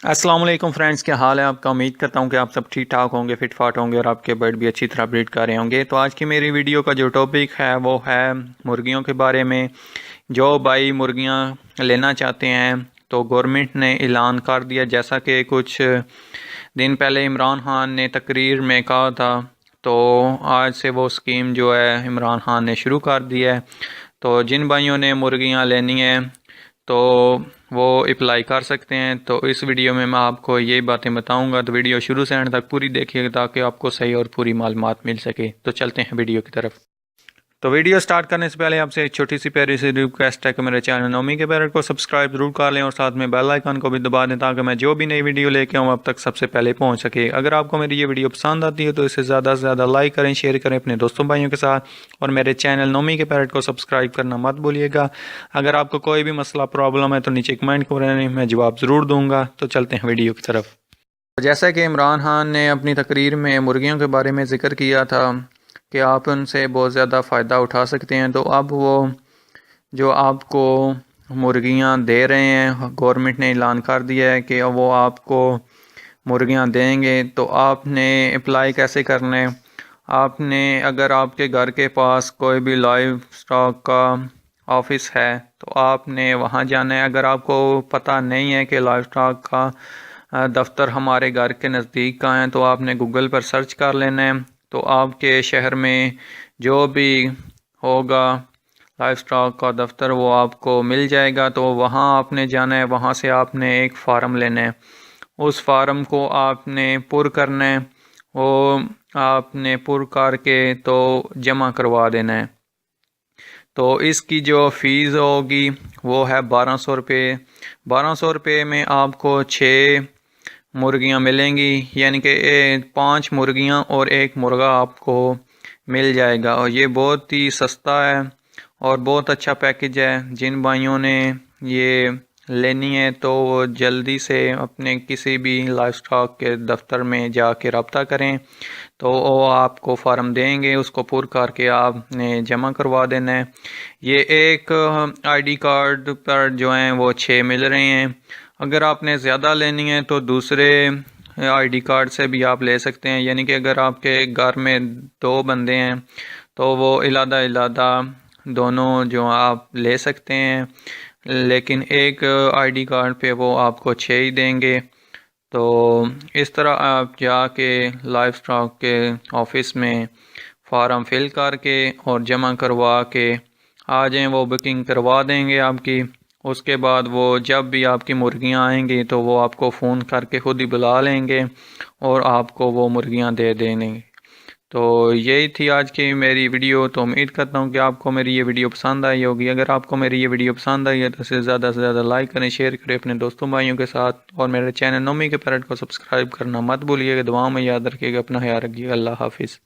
अस्सलाम वालेकुम फ्रेंड्स, क्या हाल है आपका। उम्मीद करता हूँ कि आप सब ठीक ठाक होंगे, फिट फाट होंगे और आपके बर्ड भी अच्छी तरह ब्रीड कर रहे होंगे। तो आज की मेरी वीडियो का जो टॉपिक है वो है मुर्गियों के बारे में। जो भाई मुर्गियाँ लेना चाहते हैं तो गवर्नमेंट ने ऐलान कर दिया, जैसा कि कुछ दिन पहले इमरान खान ने तकरीर में कहा था। तो आज से वो स्कीम जो है इमरान खान ने शुरू कर दिया है। तो जिन भाइयों ने मुर्गियाँ लेनी है तो वो अप्लाई कर सकते हैं। तो इस वीडियो में मैं आपको यही बातें बताऊंगा, तो वीडियो शुरू से एंड तक पूरी देखिएगा ताकि आपको सही और पूरी मालूमात मिल सके। तो चलते हैं वीडियो की तरफ। तो वीडियो स्टार्ट करने से पहले आपसे एक छोटी सी प्यारी सी रिक्वेस्ट है कि मेरे चैनल नोमी के पैरेट को सब्सक्राइब जरूर कर लें और साथ में बेल आइकन को भी दबा दें ताकि मैं जो भी नई वीडियो लेके आऊँ अब तक सबसे पहले पहुँच सके। अगर आपको मेरी ये वीडियो पसंद आती है तो इसे ज़्यादा से ज़्यादा लाइक करें, शेयर करें अपने दोस्तों भाइयों के साथ, और मेरे चैनल नोमी के पैरेट को सब्सक्राइब करना मत भूलिएगा। अगर आपको कोई भी मसला प्रॉब्लम है तो नीचे कमेंट करें, मैं जवाब ज़रूर दूँगा। तो चलते हैं वीडियो की तरफ। जैसा कि इमरान खान ने अपनी तकरीर में मुर्गियों के बारे में ज़िक्र किया था कि आप उनसे बहुत ज़्यादा फ़ायदा उठा सकते हैं, तो अब वो जो आपको मुर्गियां दे रहे हैं, गवर्नमेंट ने ऐलान कर दिया है कि वो आपको मुर्गियां देंगे। तो आपने अप्लाई कैसे करना है? आपने, अगर आपके घर के पास कोई भी लाइव स्टॉक का ऑफिस है तो आपने वहां जाना है। अगर आपको पता नहीं है कि लाइव स्टॉक का दफ्तर हमारे घर के नज़दीक का है तो आपने गूगल पर सर्च कर लेना है। तो आपके शहर में जो भी होगा लाइव स्टॉक का दफ्तर वो आपको मिल जाएगा। तो वहाँ आपने जाना है, वहाँ से आपने एक फ़ार्म लेना है, उस फार्म को आपने पुर करना है, वो आपने पुर करके तो जमा करवा देना है। तो इसकी जो फ़ीस होगी वो है 1200 रुपये। 1200 रुपये में आपको 6 मुर्गियां मिलेंगी, यानी कि 5 मुर्गियां और 1 मुर्गा आपको मिल जाएगा। और ये बहुत ही सस्ता है और बहुत अच्छा पैकेज है। जिन भाइयों ने ये लेनी है तो वो जल्दी से अपने किसी भी लाइफ स्टॉक के दफ्तर में जाके रब्ता करें, तो वो आपको फार्म देंगे, उसको पुर करके आपने जमा करवा देना है। ये एक आईडी कार्ड पर जो हैं वो 6 मिल रहे हैं। अगर आपने ज़्यादा लेनी है तो दूसरे आईडी कार्ड से भी आप ले सकते हैं, यानी कि अगर आपके घर में 2 बंदे हैं तो वो इलादा दोनों जो आप ले सकते हैं, लेकिन एक आईडी कार्ड पे वो आपको 6 ही देंगे। तो इस तरह आप जाके लाइफ स्टॉक के ऑफिस में फॉर्म फिल करके और जमा करवा के आ जाएं, वो बुकिंग करवा देंगे आपकी। उसके बाद वो जब भी आपकी मुर्गियां आएंगी तो वो आपको फ़ोन करके खुद ही बुला लेंगे और आपको वो मुर्गियां दे देंगे। तो यही थी आज की मेरी वीडियो। तो उम्मीद करता हूँ कि आपको मेरी ये वीडियो पसंद आई होगी। अगर आपको मेरी ये वीडियो पसंद आई है तो इसे ज़्यादा से ज़्यादा लाइक करें, शेयर करें अपने दोस्तों भाइयों के साथ, और मेरे चैनल नोमी के पैरेट को सब्सक्राइब करना मत भूलिएगा। दुआओं में याद रखिएगा, अपना ख्याल रखिएगा। अल्लाह हाफिज़।